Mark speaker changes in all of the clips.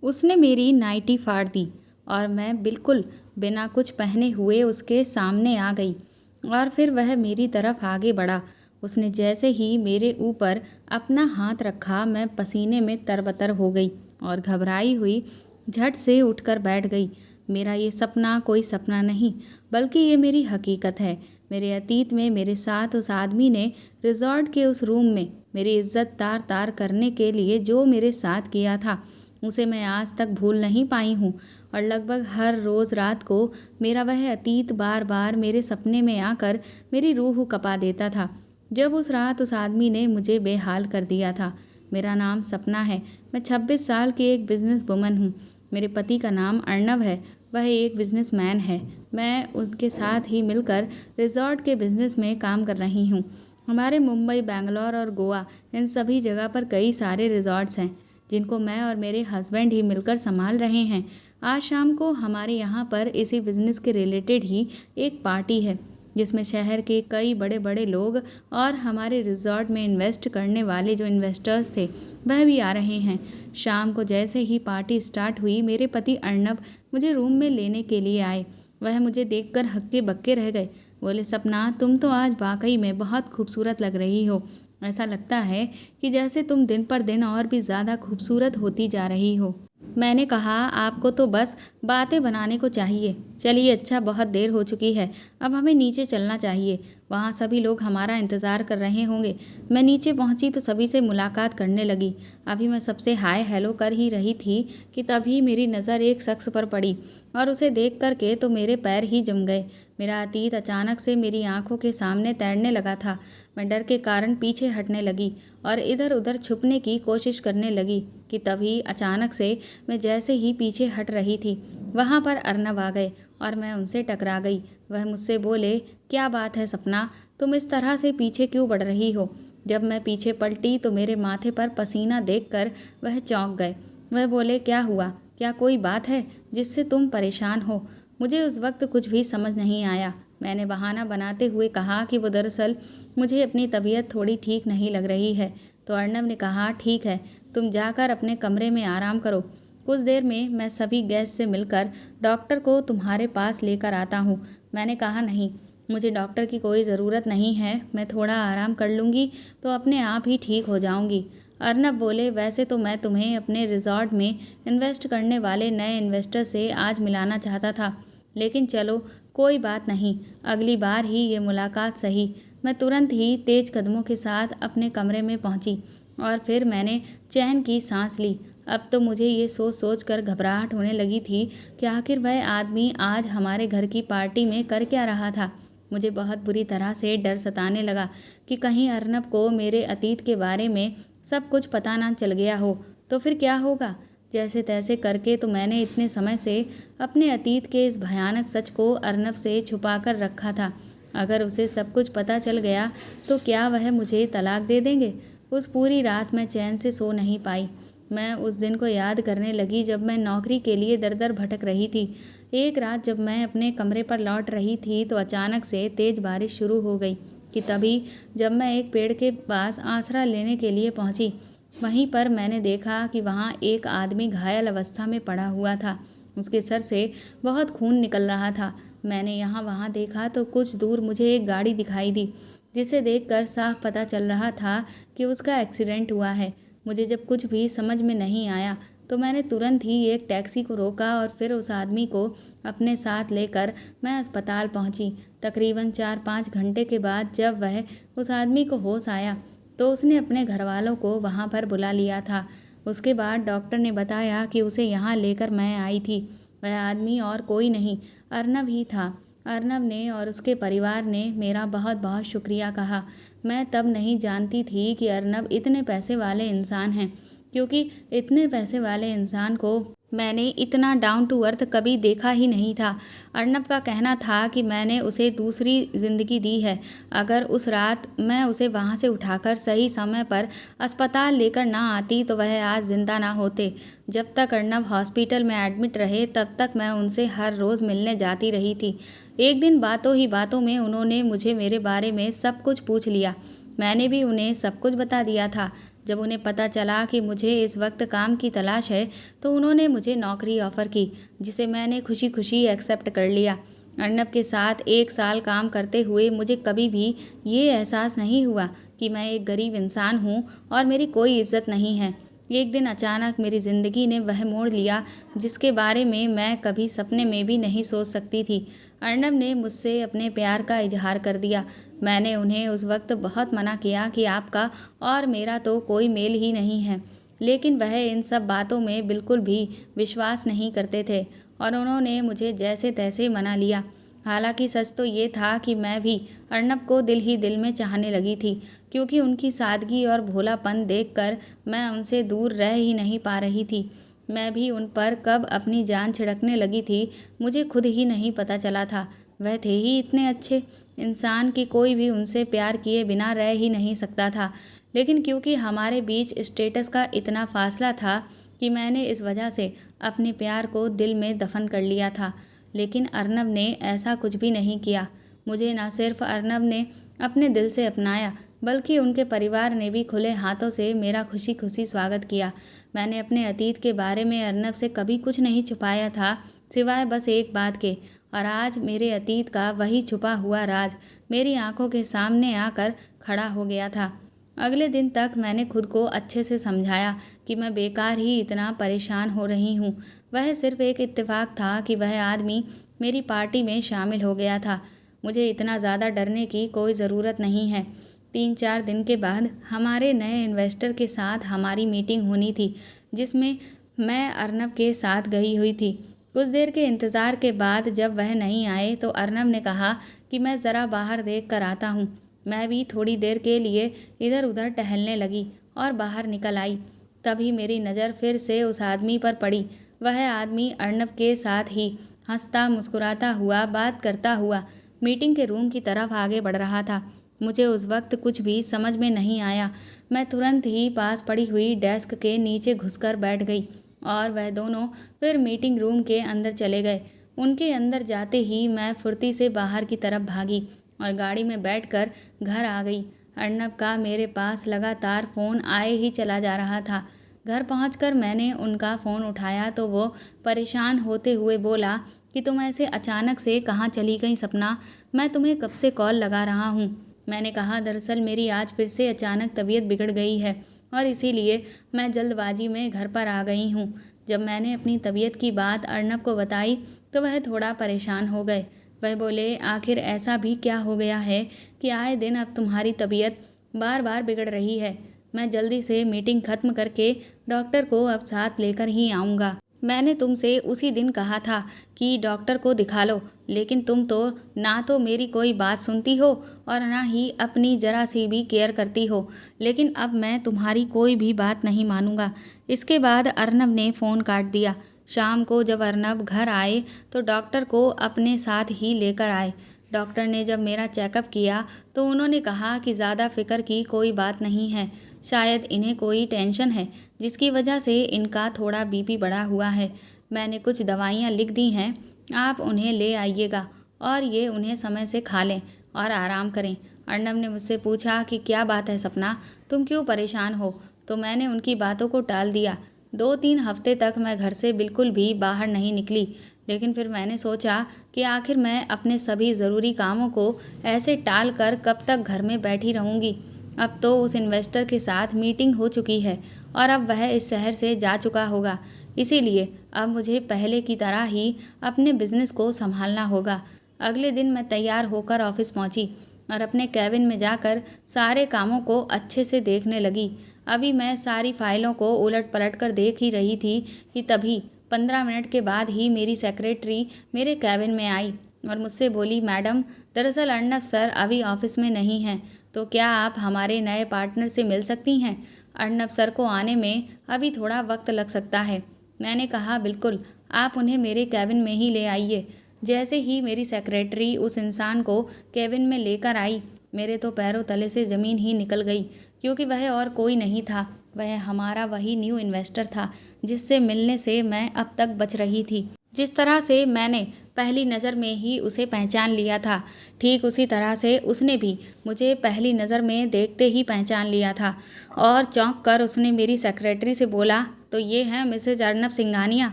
Speaker 1: उसने मेरी नाइटी फाड़ दी और मैं बिल्कुल बिना कुछ पहने हुए उसके सामने आ गई और फिर वह मेरी तरफ आगे बढ़ा। उसने जैसे ही मेरे ऊपर अपना हाथ रखा, मैं पसीने में तरबतर हो गई और घबराई हुई झट से उठकर बैठ गई। मेरा ये सपना कोई सपना नहीं, बल्कि ये मेरी हकीकत है। मेरे अतीत में मेरे साथ उस आदमी ने रिजॉर्ट के उस रूम में मेरी इज्जत तार तार करने के लिए जो मेरे साथ किया था, उसे मैं आज तक भूल नहीं पाई हूँ। और लगभग हर रोज़ रात को मेरा वह अतीत बार बार मेरे सपने में आकर मेरी रूह कपा देता था। जब उस रात उस आदमी ने मुझे बेहाल कर दिया था। मेरा नाम सपना है। मैं 26 साल की एक बिजनेस वुमन हूँ। मेरे पति का नाम अर्णव है। वह एक बिजनेसमैन है। मैं उनके साथ ही मिलकर रिजॉर्ट के बिजनेस में काम कर रही हूँ। हमारे मुंबई, बेंगलोर और गोवा, इन सभी जगह पर कई सारे रिजॉर्ट्स हैं जिनको मैं और मेरे हस्बैंड ही मिलकर संभाल रहे हैं। आज शाम को हमारे यहाँ पर इसी बिजनेस के रिलेटेड ही एक पार्टी है जिसमें शहर के कई बड़े बड़े लोग और हमारे रिजॉर्ट में इन्वेस्ट करने वाले जो इन्वेस्टर्स थे वह भी आ रहे हैं। शाम को जैसे ही पार्टी स्टार्ट हुई, मेरे पति अर्णव मुझे रूम में लेने के लिए आए। वह मुझे देखकर हक्के बक्के रह गए। बोले, सपना, तुम तो आज वाकई में बहुत खूबसूरत लग रही हो। ऐसा लगता है कि जैसे तुम दिन पर दिन और भी ज़्यादा खूबसूरत होती जा रही हो। मैंने कहा, आपको तो बस बातें बनाने को चाहिए। चलिए अच्छा, बहुत देर हो चुकी है, अब हमें नीचे चलना चाहिए। वहाँ सभी लोग हमारा इंतज़ार कर रहे होंगे। मैं नीचे पहुँची तो सभी से मुलाकात करने लगी। अभी मैं सबसे हाय हेलो कर ही रही थी कि तभी मेरी नज़र एक शख्स पर पड़ी और उसे देख कर के तो मेरे पैर ही जम गए। मेरा अतीत अचानक से मेरी आंखों के सामने तैरने लगा था। मैं डर के कारण पीछे हटने लगी और इधर उधर छुपने की कोशिश करने लगी कि तभी अचानक से मैं जैसे ही पीछे हट रही थी, वहाँ पर अर्नब आ गए और मैं उनसे टकरा गई। वह मुझसे बोले, क्या बात है सपना, तुम इस तरह से पीछे क्यों बढ़ रही हो? जब मैं पीछे पलटी तो मेरे माथे पर पसीना देखकर वह चौंक गए। वह बोले, क्या हुआ? क्या कोई बात है जिससे तुम परेशान हो? मुझे उस वक्त कुछ भी समझ नहीं आया। मैंने बहाना बनाते हुए कहा कि वो दरअसल मुझे अपनी तबीयत थोड़ी ठीक नहीं लग रही है। तो अर्णव ने कहा, ठीक है, तुम जाकर अपने कमरे में आराम करो। कुछ देर में मैं सभी गेस्ट से मिलकर डॉक्टर को तुम्हारे पास लेकर आता हूँ। मैंने कहा, नहीं, मुझे डॉक्टर की कोई ज़रूरत नहीं है। मैं थोड़ा आराम कर लूँगी तो अपने आप ही ठीक हो जाऊँगी। अर्नब बोले, वैसे तो मैं तुम्हें अपने रिजॉर्ट में इन्वेस्ट करने वाले नए इन्वेस्टर से आज मिलाना चाहता था, लेकिन चलो कोई बात नहीं, अगली बार ही ये मुलाकात सही। मैं तुरंत ही तेज कदमों के साथ अपने कमरे में पहुंची और फिर मैंने चैन की सांस ली। अब तो मुझे ये सोच सोच कर घबराहट होने लगी थी कि आखिर वह आदमी आज हमारे घर की पार्टी में कर क्या रहा था। मुझे बहुत बुरी तरह से डर सताने लगा कि कहीं अर्नब को मेरे अतीत के बारे में सब कुछ पता ना चल गया हो तो फिर क्या होगा। जैसे तैसे करके तो मैंने इतने समय से अपने अतीत के इस भयानक सच को अर्नब से छुपा कर रखा था। अगर उसे सब कुछ पता चल गया तो क्या वह मुझे तलाक दे देंगे? उस पूरी रात मैं चैन से सो नहीं पाई। मैं उस दिन को याद करने लगी जब मैं नौकरी के लिए दर दर भटक रही थी। एक रात जब मैं अपने कमरे पर लौट रही थी तो अचानक से तेज़ बारिश शुरू हो गई कि तभी जब मैं एक पेड़ के पास आसरा लेने के लिए पहुंची, वहीं पर मैंने देखा कि वहां एक आदमी घायल अवस्था में पड़ा हुआ था। उसके सर से बहुत खून निकल रहा था। मैंने यहाँ वहाँ देखा तो कुछ दूर मुझे एक गाड़ी दिखाई दी, जिसे देखकर साफ पता चल रहा था कि उसका एक्सीडेंट हुआ है। मुझे जब कुछ भी समझ में नहीं आया तो मैंने तुरंत ही एक टैक्सी को रोका और फिर उस आदमी को अपने साथ लेकर मैं अस्पताल पहुंची। तकरीबन 4-5 घंटे के बाद जब वह उस आदमी को होश आया तो उसने अपने घर वालों को वहां पर बुला लिया था। उसके बाद डॉक्टर ने बताया कि उसे यहाँ लेकर मैं आई थी। वह आदमी और कोई नहीं, अर्नब ही था। अर्नब ने और उसके परिवार ने मेरा बहुत बहुत शुक्रिया कहा। मैं तब नहीं जानती थी कि अर्नब इतने पैसे वाले इंसान हैं, क्योंकि इतने पैसे वाले इंसान को मैंने इतना डाउन टू अर्थ कभी देखा ही नहीं था। अर्नब का कहना था कि मैंने उसे दूसरी ज़िंदगी दी है। अगर उस रात मैं उसे वहाँ से उठाकर सही समय पर अस्पताल लेकर ना आती तो वह आज ज़िंदा ना होते। जब तक अर्नब हॉस्पिटल में एडमिट रहे तब तक मैं उनसे हर रोज़ मिलने जाती रही थी। एक दिन बातों ही बातों में उन्होंने मुझे मेरे बारे में सब कुछ पूछ लिया। मैंने भी उन्हें सब कुछ बता दिया था। जब उन्हें पता चला कि मुझे इस वक्त काम की तलाश है तो उन्होंने मुझे नौकरी ऑफ़र की, जिसे मैंने खुशी खुशी एक्सेप्ट कर लिया। अर्नब के साथ 1 साल काम करते हुए मुझे कभी भी ये एहसास नहीं हुआ कि मैं एक गरीब इंसान हूँ और मेरी कोई इज्जत नहीं है। एक दिन अचानक मेरी ज़िंदगी ने वह मोड़ लिया जिसके बारे में मैं कभी सपने में भी नहीं सोच सकती थी। अर्नब ने मुझसे अपने प्यार का इजहार कर दिया। मैंने उन्हें उस वक्त बहुत मना किया कि आपका और मेरा तो कोई मेल ही नहीं है, लेकिन वह इन सब बातों में बिल्कुल भी विश्वास नहीं करते थे और उन्होंने मुझे जैसे तैसे मना लिया। हालांकि सच तो ये था कि मैं भी अर्नब को दिल ही दिल में चाहने लगी थी, क्योंकि उनकी सादगी और भोलापन देखकर मैं उनसे दूर रह ही नहीं पा रही थी। मैं भी उन पर कब अपनी जान छिड़कने लगी थी, मुझे खुद ही नहीं पता चला था। वह थे ही इतने अच्छे इंसान कि कोई भी उनसे प्यार किए बिना रह ही नहीं सकता था। लेकिन क्योंकि हमारे बीच स्टेटस का इतना फासला था कि मैंने इस वजह से अपने प्यार को दिल में दफन कर लिया था। लेकिन अर्नब ने ऐसा कुछ भी नहीं किया। मुझे न सिर्फ अर्नब ने अपने दिल से अपनाया, बल्कि उनके परिवार ने भी खुले हाथों से मेरा खुशी खुशी स्वागत किया। मैंने अपने अतीत के बारे में अर्नब से कभी कुछ नहीं छुपाया था, सिवाय बस एक बात के, और आज मेरे अतीत का वही छुपा हुआ राज मेरी आंखों के सामने आकर खड़ा हो गया था। अगले दिन तक मैंने खुद को अच्छे से समझाया कि मैं बेकार ही इतना परेशान हो रही हूँ। वह सिर्फ एक इत्तेफाक था कि वह आदमी मेरी पार्टी में शामिल हो गया था। मुझे इतना ज़्यादा डरने की कोई ज़रूरत नहीं है। 3-4 दिन के बाद हमारे नए इन्वेस्टर के साथ हमारी मीटिंग होनी थी, जिसमें मैं अर्नब के साथ गई हुई थी। कुछ देर के इंतज़ार के बाद जब वह नहीं आए तो अर्नब ने कहा कि मैं ज़रा बाहर देख कर आता हूँ। मैं भी थोड़ी देर के लिए इधर उधर टहलने लगी और बाहर निकल आई। तभी मेरी नज़र फिर से उस आदमी पर पड़ी। वह आदमी अर्नब के साथ ही हंसता मुस्कुराता हुआ, बात करता हुआ मीटिंग के रूम की तरफ आगे बढ़ रहा था। मुझे उस वक्त कुछ भी समझ में नहीं आया। मैं तुरंत ही पास पड़ी हुई डेस्क के नीचे घुसकर बैठ गई और वह दोनों फिर मीटिंग रूम के अंदर चले गए। उनके अंदर जाते ही मैं फुर्ती से बाहर की तरफ भागी और गाड़ी में बैठकर घर आ गई। अर्नब का मेरे पास लगातार फ़ोन आए ही चला जा रहा था। घर पहुंचकर मैंने उनका फ़ोन उठाया तो वो परेशान होते हुए बोला कि तुम ऐसे अचानक से कहाँ चली गई सपना, मैं तुम्हें कब से कॉल लगा रहा हूँ। मैंने कहा दरअसल मेरी आज फिर से अचानक तबीयत बिगड़ गई है और इसीलिए मैं जल्दबाजी में घर पर आ गई हूँ। जब मैंने अपनी तबीयत की बात अर्नब को बताई तो वह थोड़ा परेशान हो गए। वह बोले आखिर ऐसा भी क्या हो गया है कि आए दिन अब तुम्हारी तबीयत बार बार बिगड़ रही है। मैं जल्दी से मीटिंग खत्म करके डॉक्टर को अब साथ लेकर ही आऊँगा। मैंने तुमसे उसी दिन कहा था कि डॉक्टर को दिखा लो, लेकिन तुम तो ना तो मेरी कोई बात सुनती हो और ना ही अपनी ज़रा सी भी केयर करती हो। लेकिन अब मैं तुम्हारी कोई भी बात नहीं मानूंगा। इसके बाद अर्नब ने फ़ोन काट दिया। शाम को जब अर्नब घर आए तो डॉक्टर को अपने साथ ही लेकर आए। डॉक्टर ने जब मेरा चेकअप किया तो उन्होंने कहा कि ज़्यादा फिक्र की कोई बात नहीं है, शायद इन्हें कोई टेंशन है जिसकी वजह से इनका थोड़ा बीपी बढ़ा हुआ है। मैंने कुछ दवाइयाँ लिख दी हैं, आप उन्हें ले आइएगा और ये उन्हें समय से खा लें और आराम करें। अर्नब ने मुझसे पूछा कि क्या बात है सपना, तुम क्यों परेशान हो? तो मैंने उनकी बातों को टाल दिया। 2-3 हफ्ते तक मैं घर से बिल्कुल भी बाहर नहीं निकली, लेकिन फिर मैंने सोचा कि आखिर मैं अपने सभी ज़रूरी कामों को ऐसे टाल कर कब तक घर में बैठी रहूँगी। अब तो उस इन्वेस्टर के साथ मीटिंग हो चुकी है और अब वह इस शहर से जा चुका होगा, इसीलिए अब मुझे पहले की तरह ही अपने बिजनेस को संभालना होगा। अगले दिन मैं तैयार होकर ऑफिस पहुंची और अपने कैबिन में जाकर सारे कामों को अच्छे से देखने लगी। अभी मैं सारी फाइलों को उलट पलट कर देख ही रही थी कि तभी 15 मिनट के बाद ही मेरी सेक्रेटरी मेरे कैबिन में आई और मुझसे बोली, मैडम दरअसल अर्नब सर अभी ऑफिस में नहीं हैं, तो क्या आप हमारे नए पार्टनर से मिल सकती हैं? अर्नब सर को आने में अभी थोड़ा वक्त लग सकता है। मैंने कहा बिल्कुल, आप उन्हें मेरे कैबिन में ही ले आइए। जैसे ही मेरी सेक्रेटरी उस इंसान को कैबिन में लेकर आई, मेरे तो पैरों तले से ज़मीन ही निकल गई, क्योंकि वह और कोई नहीं था, वह हमारा वही न्यू इन्वेस्टर था जिससे मिलने से मैं अब तक बच रही थी। जिस तरह से मैंने पहली नज़र में ही उसे पहचान लिया था, ठीक उसी तरह से उसने भी मुझे पहली नज़र में देखते ही पहचान लिया था। और चौंक कर उसने मेरी सेक्रेटरी से बोला, तो ये हैं मिसेज अर्नब सिंघानिया?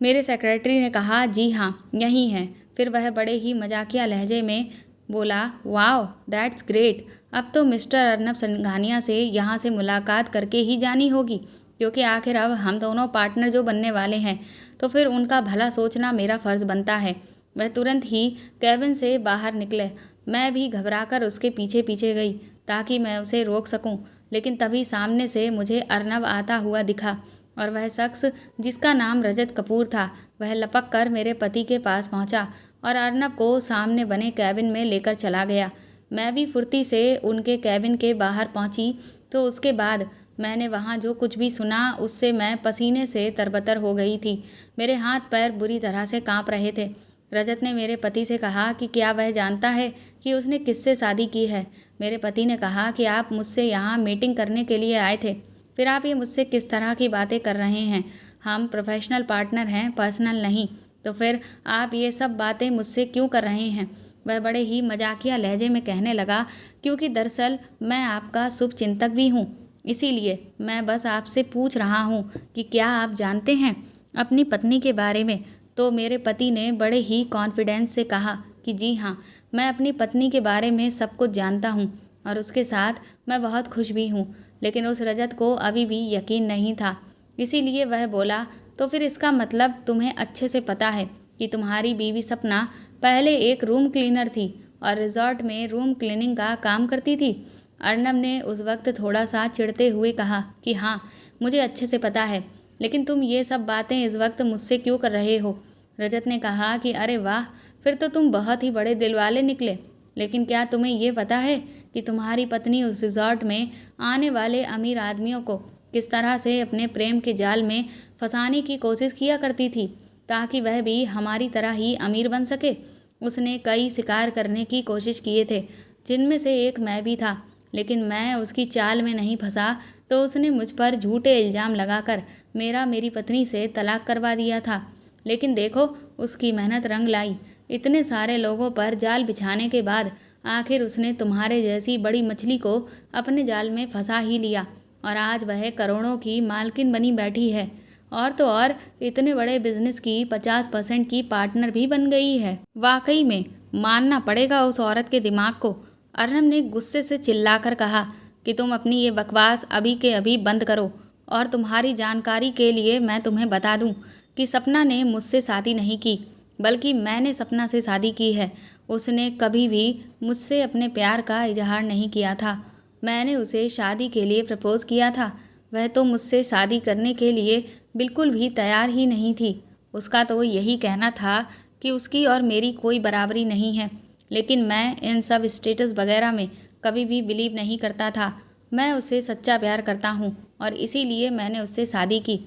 Speaker 1: मेरे सेक्रेटरी ने कहा, जी हाँ, यही हैं। फिर वह बड़े ही मजाकिया लहजे में बोला, वाओ दैट्स ग्रेट। अब तो मिस्टर अर्नब सिंघानिया से यहाँ से मुलाकात करके ही जानी होगी, क्योंकि आखिर अब हम दोनों पार्टनर जो बनने वाले हैं, तो फिर उनका भला सोचना मेरा फ़र्ज़ बनता है। वह तुरंत ही कैबिन से बाहर निकले। मैं भी घबराकर उसके पीछे पीछे गई ताकि मैं उसे रोक सकूं, लेकिन तभी सामने से मुझे अर्नब आता हुआ दिखा और वह शख्स जिसका नाम रजत कपूर था, वह लपक कर मेरे पति के पास पहुंचा और अर्नब को सामने बने कैबिन में लेकर चला गया। मैं भी फुर्ती से उनके कैबिन के बाहर पहुंची, तो उसके बाद मैंने वहाँ जो कुछ भी सुना उससे मैं पसीने से तरबतर हो गई थी। मेरे हाथ पैर बुरी तरह से कांप रहे थे। रजत ने मेरे पति से कहा कि क्या वह जानता है कि उसने किससे शादी की है। मेरे पति ने कहा कि आप मुझसे यहाँ मीटिंग करने के लिए आए थे, फिर आप ये मुझसे किस तरह की बातें कर रहे हैं? हम प्रोफेशनल पार्टनर हैं, पर्सनल नहीं। तो फिर आप ये सब बातें मुझसे क्यों कर रहे हैं? वह बड़े ही मजाकिया लहजे में कहने लगा, क्योंकि दरअसल मैं आपका शुभ चिंतक भी हूँ, इसीलिए मैं बस आपसे पूछ रहा हूँ कि क्या आप जानते हैं अपनी पत्नी के बारे में? तो मेरे पति ने बड़े ही कॉन्फिडेंस से कहा कि जी हाँ, मैं अपनी पत्नी के बारे में सब कुछ जानता हूँ और उसके साथ मैं बहुत खुश भी हूँ। लेकिन उस रजत को अभी भी यकीन नहीं था, इसीलिए वह बोला, तो फिर इसका मतलब तुम्हें अच्छे से पता है कि तुम्हारी बीवी सपना पहले एक रूम क्लीनर थी और रिजॉर्ट में रूम क्लीनिंग का काम करती थी। अर्नब ने उस वक्त थोड़ा सा चिढ़ते हुए कहा कि हाँ, मुझे अच्छे से पता है, लेकिन तुम ये सब बातें इस वक्त मुझसे क्यों कर रहे हो? रजत ने कहा कि अरे वाह, फिर तो तुम बहुत ही बड़े दिल वाले निकले। लेकिन क्या तुम्हें ये पता है कि तुम्हारी पत्नी उस रिजॉर्ट में आने वाले अमीर आदमियों को किस तरह से अपने प्रेम के जाल में फंसाने की कोशिश किया करती थी, ताकि वह भी हमारी तरह ही अमीर बन सके? उसने कई शिकार करने की कोशिश किए थे, जिनमें से एक मैं भी था, लेकिन मैं उसकी चाल में नहीं फंसा तो उसने मुझ पर झूठे इल्ज़ाम लगाकर मेरी पत्नी से तलाक करवा दिया था। लेकिन देखो, उसकी मेहनत रंग लाई। इतने सारे लोगों पर जाल बिछाने के बाद आखिर उसने तुम्हारे जैसी बड़ी मछली को अपने जाल में फंसा ही लिया और आज वह करोड़ों की मालकिन बनी बैठी है। और तो और इतने बड़े बिजनेस की 50% की पार्टनर भी बन गई है। वाकई में मानना पड़ेगा उस औरत के दिमाग को। अर्नब ने गुस्से से चिल्लाकर कहा कि तुम अपनी ये बकवास अभी के अभी बंद करो। और तुम्हारी जानकारी के लिए मैं तुम्हें बता दूं कि सपना ने मुझसे शादी नहीं की, बल्कि मैंने सपना से शादी की है। उसने कभी भी मुझसे अपने प्यार का इजहार नहीं किया था। मैंने उसे शादी के लिए प्रपोज़ किया था। वह तो मुझसे शादी करने के लिए बिल्कुल भी तैयार ही नहीं थी। उसका तो यही कहना था कि उसकी और मेरी कोई बराबरी नहीं है। लेकिन मैं इन सब स्टेटस वगैरह में कभी भी बिलीव नहीं करता था। मैं उससे सच्चा प्यार करता हूँ और इसीलिए मैंने उससे शादी की।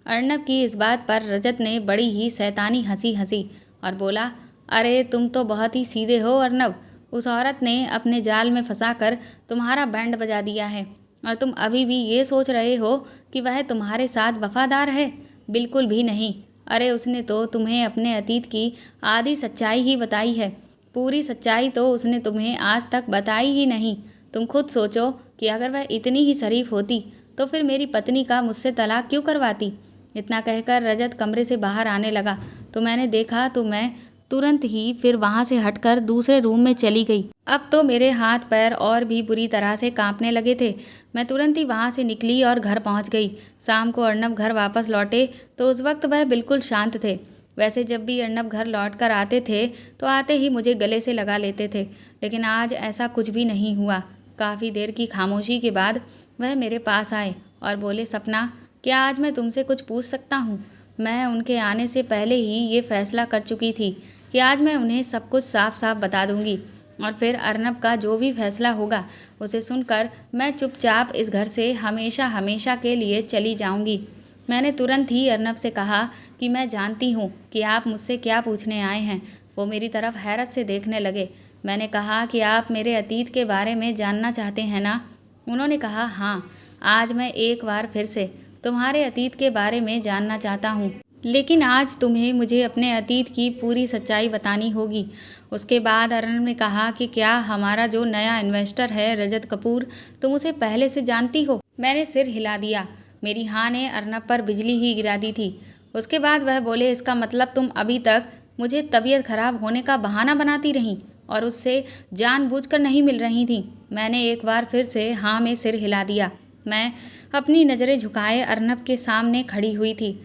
Speaker 1: अर्नब की इस बात पर रजत ने बड़ी ही शैतानी हंसी हंसी और बोला, अरे तुम तो बहुत ही सीधे हो अर्नब। उस औरत ने अपने जाल में फंसाकर तुम्हारा बैंड बजा दिया है और तुम अभी भी ये सोच रहे हो कि वह तुम्हारे साथ वफादार है? बिल्कुल भी नहीं। अरे उसने तो तुम्हें अपने अतीत की आधी सच्चाई ही बताई है। पूरी सच्चाई तो उसने तुम्हें आज तक बताई ही नहीं। तुम खुद सोचो कि अगर वह इतनी ही शरीफ होती तो फिर मेरी पत्नी का मुझसे तलाक क्यों करवाती? इतना कहकर रजत कमरे से बाहर आने लगा तो मैंने देखा तो मैं तुरंत ही फिर वहाँ से हटकर दूसरे रूम में चली गई। अब तो मेरे हाथ पैर और भी बुरी तरह से कांपने लगे थे। मैं तुरंत ही वहाँ से निकली और घर पहुँच गई। शाम को अर्नब घर वापस लौटे तो उस वक्त वह बिल्कुल शांत थे। वैसे जब भी अर्नब घर लौट कर आते थे तो आते ही मुझे गले से लगा लेते थे, लेकिन आज ऐसा कुछ भी नहीं हुआ। काफ़ी देर की खामोशी के बाद वह मेरे पास आए और बोले, सपना, क्या आज मैं तुमसे कुछ पूछ सकता हूँ? मैं उनके आने से पहले ही ये फैसला कर चुकी थी कि आज मैं उन्हें सब कुछ साफ साफ बता दूंगी और फिर अर्नब का जो भी फैसला होगा उसे सुनकर मैं चुपचाप इस घर से हमेशा हमेशा के लिए चली जाऊंगी। मैंने तुरंत ही अर्नब से कहा कि मैं जानती हूँ कि आप मुझसे क्या पूछने आए हैं। वो मेरी तरफ हैरत से देखने लगे। मैंने कहा कि आप मेरे अतीत के बारे में जानना चाहते हैं ना? उन्होंने कहा, हाँ, आज मैं एक बार फिर से तुम्हारे अतीत के बारे में जानना चाहता हूँ। लेकिन आज तुम्हें मुझे अपने अतीत की पूरी सच्चाई बतानी होगी। उसके बाद अर्नब ने कहा कि क्या हमारा जो नया इन्वेस्टर है रजत कपूर, तुम उसे पहले से जानती हो? मैंने सिर हिला दिया। मेरी हाँ ने अर्नब पर बिजली ही गिरा दी थी। उसके बाद वह बोले, इसका मतलब तुम अभी तक मुझे तबीयत खराब होने का बहाना बनाती रहीं और उससे जानबूझकर नहीं मिल रही थी। मैंने एक बार फिर से हाँ में सिर हिला दिया। मैं अपनी नज़रें झुकाए अर्नब के सामने खड़ी हुई थी।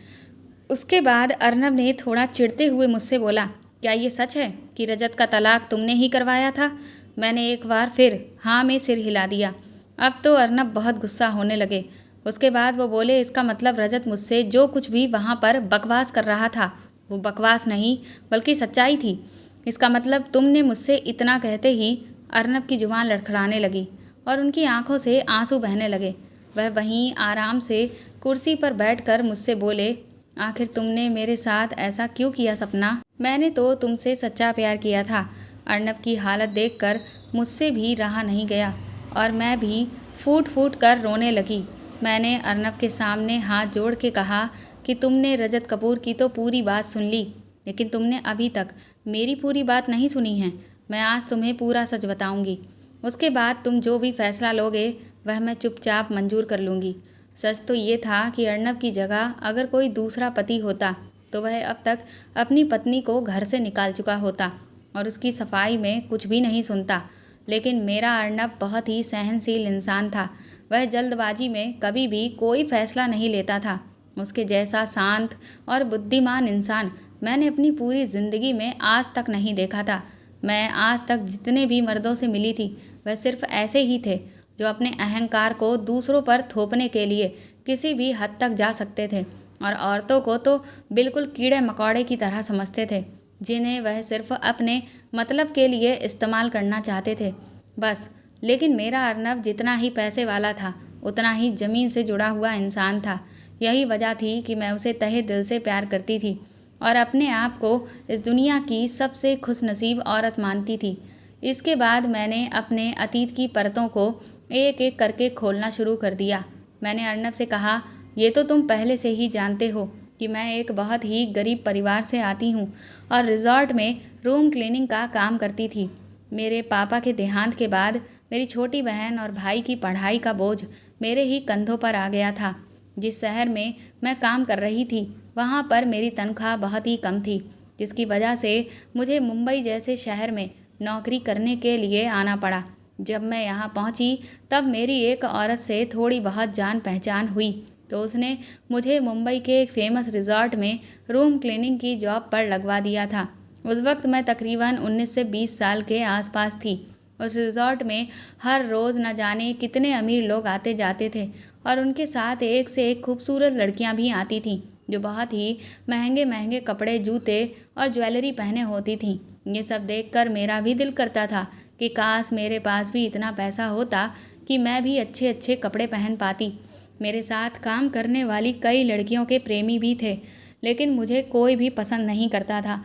Speaker 1: उसके बाद अर्नब ने थोड़ा चिढ़ते हुए मुझसे बोला, क्या ये सच है कि रजत का तलाक तुमने ही करवाया था? मैंने एक बार फिर हाँ में सिर हिला दिया। अब तो अर्नब बहुत गुस्सा होने लगे। उसके बाद वो बोले, इसका मतलब रजत मुझसे जो कुछ भी वहाँ पर बकवास कर रहा था वो बकवास नहीं बल्कि सच्चाई थी। इसका मतलब तुमने मुझसे इतना कहते ही अर्नब की जुबान लड़खड़ाने लगी और उनकी आंखों से आंसू बहने लगे। वह वहीं आराम से कुर्सी पर बैठकर मुझसे बोले, आखिर तुमने मेरे साथ ऐसा क्यों किया सपना? मैंने तो तुमसे सच्चा प्यार किया था। अर्नब की हालत देखकर मुझसे भी रहा नहीं गया और मैं भी फूट फूट कर रोने लगी। मैंने अर्नब के सामने हाथ जोड़ के कहा कि तुमने रजत कपूर की तो पूरी बात सुन ली, लेकिन तुमने अभी तक मेरी पूरी बात नहीं सुनी है। मैं आज तुम्हें पूरा सच बताऊंगी। उसके बाद तुम जो भी फैसला लोगे वह मैं चुपचाप मंजूर कर लूँगी। सच तो ये था कि अर्नब की जगह अगर कोई दूसरा पति होता तो वह अब तक अपनी पत्नी को घर से निकाल चुका होता और उसकी सफाई में कुछ भी नहीं सुनता। लेकिन मेरा अर्नब बहुत ही सहनशील इंसान था। वह जल्दबाजी में कभी भी कोई फैसला नहीं लेता था। उसके जैसा शांत और बुद्धिमान इंसान मैंने अपनी पूरी ज़िंदगी में आज तक नहीं देखा था। मैं आज तक जितने भी मर्दों से मिली थी वह सिर्फ ऐसे ही थे जो अपने अहंकार को दूसरों पर थोपने के लिए किसी भी हद तक जा सकते थे और औरतों को तो बिल्कुल कीड़े मकोड़े की तरह समझते थे, जिन्हें वह सिर्फ अपने मतलब के लिए इस्तेमाल करना चाहते थे बस। लेकिन मेरा अर्नब जितना ही पैसे वाला था उतना ही ज़मीन से जुड़ा हुआ इंसान था। यही वजह थी कि मैं उसे तहे दिल से प्यार करती थी और अपने आप को इस दुनिया की सबसे खुशनसीब औरत मानती थी। इसके बाद मैंने अपने अतीत की परतों को एक एक करके खोलना शुरू कर दिया। मैंने अर्नब से कहा, ये तो तुम पहले से ही जानते हो कि मैं एक बहुत ही गरीब परिवार से आती हूँ और रिजॉर्ट में रूम क्लीनिंग का काम करती थी। मेरे पापा के देहांत के बाद मेरी छोटी बहन और भाई की पढ़ाई का बोझ मेरे ही कंधों पर आ गया था। जिस शहर में मैं काम कर रही थी वहाँ पर मेरी तनख्वाह बहुत ही कम थी, जिसकी वजह से मुझे मुंबई जैसे शहर में नौकरी करने के लिए आना पड़ा। जब मैं यहाँ पहुँची तब मेरी एक औरत से थोड़ी बहुत जान पहचान हुई तो उसने मुझे मुंबई के एक फेमस रिजॉर्ट में रूम क्लीनिंग की जॉब पर लगवा दिया था। उस वक्त मैं तकरीबन 19 से 20 साल के आसपास थी। उस रिजॉर्ट में हर रोज़ न जाने कितने अमीर लोग आते जाते थे और उनके साथ एक से एक खूबसूरत लड़कियां भी आती थीं जो बहुत ही महंगे महंगे कपड़े, जूते और ज्वेलरी पहने होती थीं। ये सब देखकर मेरा भी दिल करता था कि काश मेरे पास भी इतना पैसा होता कि मैं भी अच्छे अच्छे कपड़े पहन पाती। मेरे साथ काम करने वाली कई लड़कियों के प्रेमी भी थे, लेकिन मुझे कोई भी पसंद नहीं करता था।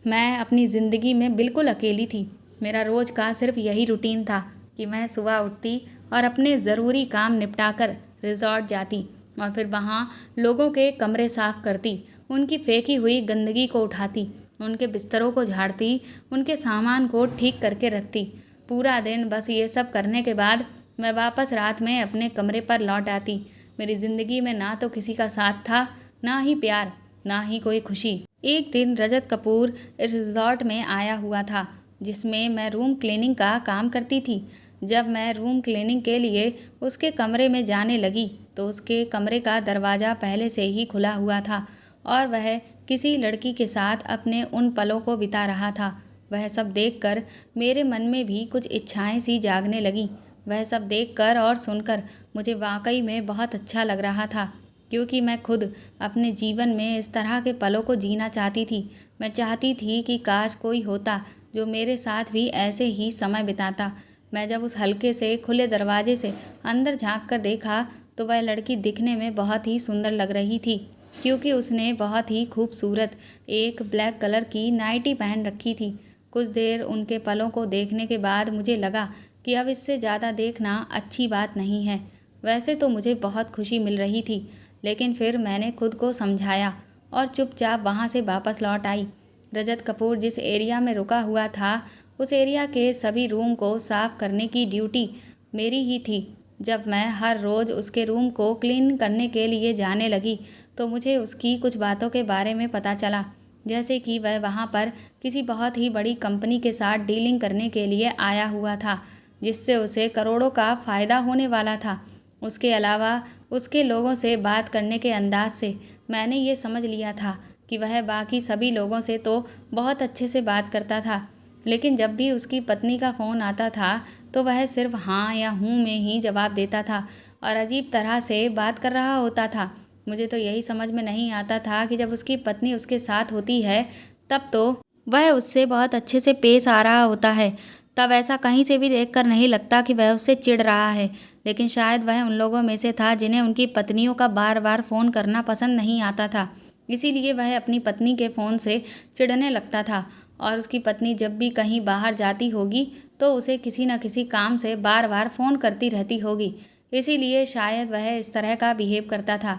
Speaker 1: मैं अपनी ज़िंदगी में बिल्कुल अकेली थी। मेरा रोज़ का सिर्फ यही रूटीन था कि मैं सुबह उठती और अपने ज़रूरी काम निपटाकर रिजॉर्ट जाती और फिर वहाँ लोगों के कमरे साफ़ करती, उनकी फेंकी हुई गंदगी को उठाती, उनके बिस्तरों को झाड़ती, उनके सामान को ठीक करके रखती। पूरा दिन बस ये सब करने के बाद मैं वापस रात में अपने कमरे पर लौट आती। मेरी ज़िंदगी में ना तो किसी का साथ था, ना ही प्यार, ना ही कोई खुशी। एक दिन रजत कपूर इस रिजॉर्ट में आया हुआ था जिसमें मैं रूम क्लीनिंग का काम करती थी। जब मैं रूम क्लीनिंग के लिए उसके कमरे में जाने लगी तो उसके कमरे का दरवाज़ा पहले से ही खुला हुआ था और वह किसी लड़की के साथ अपने उन पलों को बिता रहा था। वह सब देखकर मेरे मन में भी कुछ इच्छाएं सी जागने लगीं। वह सब देखकर और सुनकर मुझे वाकई में बहुत अच्छा लग रहा था, क्योंकि मैं खुद अपने जीवन में इस तरह के पलों को जीना चाहती थी। मैं चाहती थी कि काश कोई होता जो मेरे साथ भी ऐसे ही समय बिताता। मैं जब उस हल्के से खुले दरवाजे से अंदर झांक कर देखा तो वह लड़की दिखने में बहुत ही सुंदर लग रही थी, क्योंकि उसने बहुत ही खूबसूरत एक ब्लैक कलर की नाइटी पहन रखी थी। कुछ देर उनके पलों को देखने के बाद मुझे लगा कि अब इससे ज़्यादा देखना अच्छी बात नहीं है। वैसे तो मुझे बहुत खुशी मिल रही थी, लेकिन फिर मैंने खुद को समझाया और चुपचाप वहाँ से वापस लौट आई। रजत कपूर जिस एरिया में रुका हुआ था उस एरिया के सभी रूम को साफ करने की ड्यूटी मेरी ही थी। जब मैं हर रोज़ उसके रूम को क्लीन करने के लिए जाने लगी तो मुझे उसकी कुछ बातों के बारे में पता चला, जैसे कि वह वहाँ पर किसी बहुत ही बड़ी कंपनी के साथ डीलिंग करने के लिए आया हुआ था, जिससे उसे करोड़ों का फ़ायदा होने वाला था। उसके अलावा उसके लोगों से बात करने के अंदाज से मैंने ये समझ लिया था कि वह बाकी सभी लोगों से तो बहुत अच्छे से बात करता था, लेकिन जब भी उसकी पत्नी का फ़ोन आता था तो वह सिर्फ हाँ या हूँ में ही जवाब देता था और अजीब तरह से बात कर रहा होता था। मुझे तो यही समझ में नहीं आता था कि जब उसकी पत्नी उसके साथ होती है तब तो वह उससे बहुत अच्छे से पेश आ रहा होता है, तब ऐसा कहीं से भी देखकर नहीं लगता कि वह उससे चिढ़ रहा है। लेकिन शायद वह उन लोगों में से था जिन्हें उनकी पत्नियों का बार बार फ़ोन करना पसंद नहीं आता था, इसीलिए वह अपनी पत्नी के फ़ोन से चिढ़ने लगता था। और उसकी पत्नी जब भी कहीं बाहर जाती होगी तो उसे किसी न किसी काम से बार बार फ़ोन करती रहती होगी, इसीलिए शायद वह इस तरह का बिहेव करता था।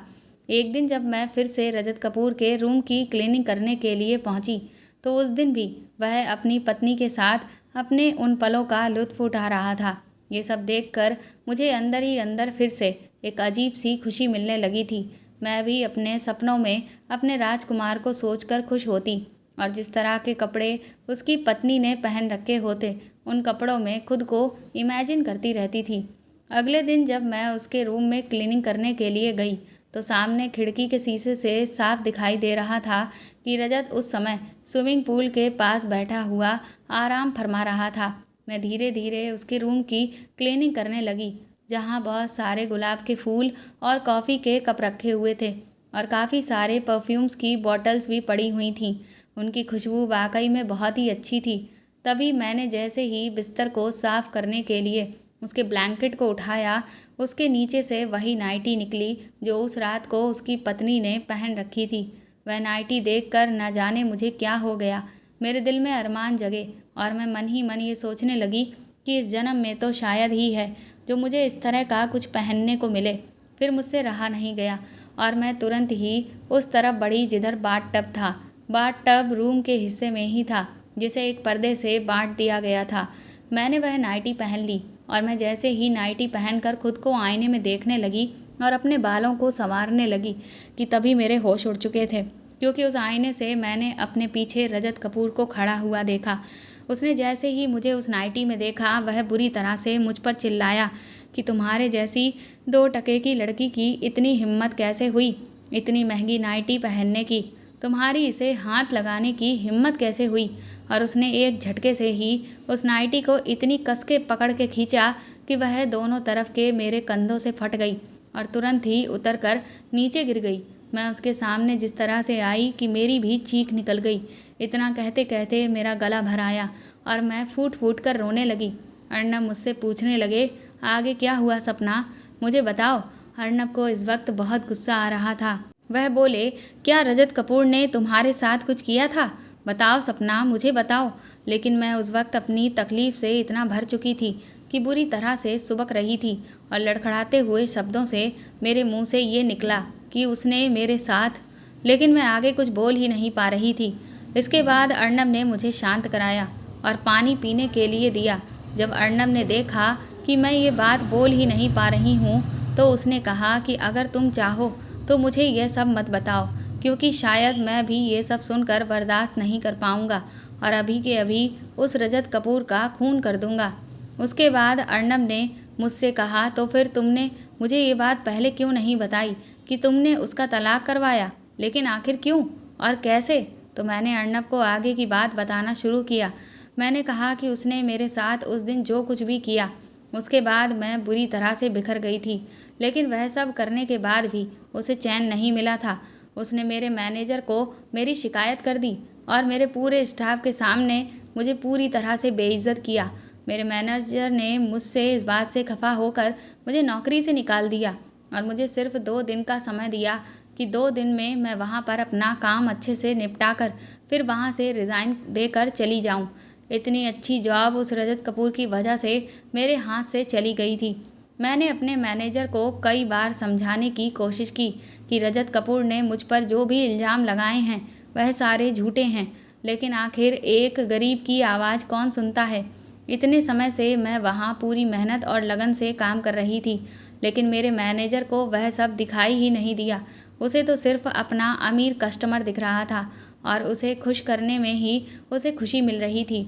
Speaker 1: एक दिन जब मैं फिर से रजत कपूर के रूम की क्लीनिंग करने के लिए पहुंची तो उस दिन भी वह अपनी पत्नी के साथ अपने उन पलों का लुत्फ़ उठा रहा था। ये सब देखकर मुझे अंदर ही अंदर फिर से एक अजीब सी खुशी मिलने लगी थी। मैं भी अपने सपनों में अपने राजकुमार को सोचकर खुश होती और जिस तरह के कपड़े उसकी पत्नी ने पहन रखे होते उन कपड़ों में खुद को इमेजिन करती रहती थी। अगले दिन जब मैं उसके रूम में क्लीनिंग करने के लिए गई तो सामने खिड़की के शीशे से साफ दिखाई दे रहा था कि रजत उस समय स्विमिंग पूल के पास बैठा हुआ आराम फरमा रहा था। मैं धीरे धीरे उसके रूम की क्लीनिंग करने लगी, जहाँ बहुत सारे गुलाब के फूल और कॉफ़ी के कप रखे हुए थे और काफ़ी सारे परफ्यूम्स की बॉटल्स भी पड़ी हुई थीं। उनकी खुशबू वाकई में बहुत ही अच्छी थी। तभी मैंने जैसे ही बिस्तर को साफ़ करने के लिए उसके ब्लैंकेट को उठाया, उसके नीचे से वही नाइटी निकली जो उस रात को उसकी पत्नी ने पहन रखी थी। वह नाइटी देखकर न जाने मुझे क्या हो गया, मेरे दिल में अरमान जगे और मैं मन ही मन ये सोचने लगी कि इस जन्म में तो शायद ही है जो मुझे इस तरह का कुछ पहनने को मिले। फिर मुझसे रहा नहीं गया और मैं तुरंत ही उस तरफ बढ़ी जिधर बाथ टब था। बाथ टब रूम के हिस्से में ही था जिसे एक पर्दे से बांट दिया गया था। मैंने वह नाइटी पहन ली और मैं जैसे ही नाइटी पहनकर खुद को आईने में देखने लगी और अपने बालों को संवारने लगी कि तभी मेरे होश उड़ चुके थे, क्योंकि उस आईने से मैंने अपने पीछे रजत कपूर को खड़ा हुआ देखा। उसने जैसे ही मुझे उस नाइटी में देखा वह बुरी तरह से मुझ पर चिल्लाया कि तुम्हारे जैसी 2 टके की लड़की की इतनी हिम्मत कैसे हुई इतनी महंगी नाइटी पहनने की, तुम्हारी इसे हाथ लगाने की हिम्मत कैसे हुई। और उसने एक झटके से ही उस नाइटी को इतनी कस के पकड़ के खींचा कि वह दोनों तरफ के मेरे कंधों से फट गई और तुरंत ही उतरकर नीचे गिर गई। मैं उसके सामने जिस तरह से आई कि मेरी भी चीख निकल गई। इतना कहते कहते मेरा गला भर आया और मैं फूट फूट कर रोने लगी। अर्नब मुझसे पूछने लगे, आगे क्या हुआ सपना, मुझे बताओ। अर्नब को इस वक्त बहुत गुस्सा आ रहा था। वह बोले, क्या रजत कपूर ने तुम्हारे साथ कुछ किया था? बताओ सपना, मुझे बताओ। लेकिन मैं उस वक्त अपनी तकलीफ़ से इतना भर चुकी थी कि बुरी तरह से सुबक रही थी और लड़खड़ाते हुए शब्दों से मेरे मुंह से ये निकला कि उसने मेरे साथ, लेकिन मैं आगे कुछ बोल ही नहीं पा रही थी। इसके बाद अर्नब ने मुझे शांत कराया और पानी पीने के लिए दिया। जब अर्नब ने देखा कि मैं ये बात बोल ही नहीं पा रही हूँ तो उसने कहा कि अगर तुम चाहो तो मुझे यह सब मत बताओ, क्योंकि शायद मैं भी ये सब सुनकर बर्दाश्त नहीं कर पाऊँगा और अभी के अभी उस रजत कपूर का खून कर दूँगा। उसके बाद अर्नब ने मुझसे कहा, तो फिर तुमने मुझे ये बात पहले क्यों नहीं बताई कि तुमने उसका तलाक करवाया, लेकिन आखिर क्यों और कैसे? तो मैंने अर्नब को आगे की बात बताना शुरू किया। मैंने कहा कि उसने मेरे साथ उस दिन जो कुछ भी किया उसके बाद मैं बुरी तरह से बिखर गई थी, लेकिन वह सब करने के बाद भी उसे चैन नहीं मिला था। उसने मेरे मैनेजर को मेरी शिकायत कर दी और मेरे पूरे स्टाफ के सामने मुझे पूरी तरह से बेइज्जत किया। मेरे मैनेजर ने मुझसे इस बात से खफा होकर मुझे नौकरी से निकाल दिया और मुझे सिर्फ 2 दिन का समय दिया कि 2 दिन में मैं वहाँ पर अपना काम अच्छे से निपटाकर फिर वहाँ से रिज़ाइन देकर चली जाऊँ। इतनी अच्छी जॉब उस रजत कपूर की वजह से मेरे हाथ से चली गई थी। मैंने अपने मैनेजर को कई बार समझाने की कोशिश की कि रजत कपूर ने मुझ पर जो भी इल्ज़ाम लगाए हैं वह सारे झूठे हैं, लेकिन आखिर एक गरीब की आवाज़ कौन सुनता है। इतने समय से मैं वहाँ पूरी मेहनत और लगन से काम कर रही थी, लेकिन मेरे मैनेजर को वह सब दिखाई ही नहीं दिया। उसे तो सिर्फ अपना अमीर कस्टमर दिख रहा था और उसे खुश करने में ही उसे खुशी मिल रही थी।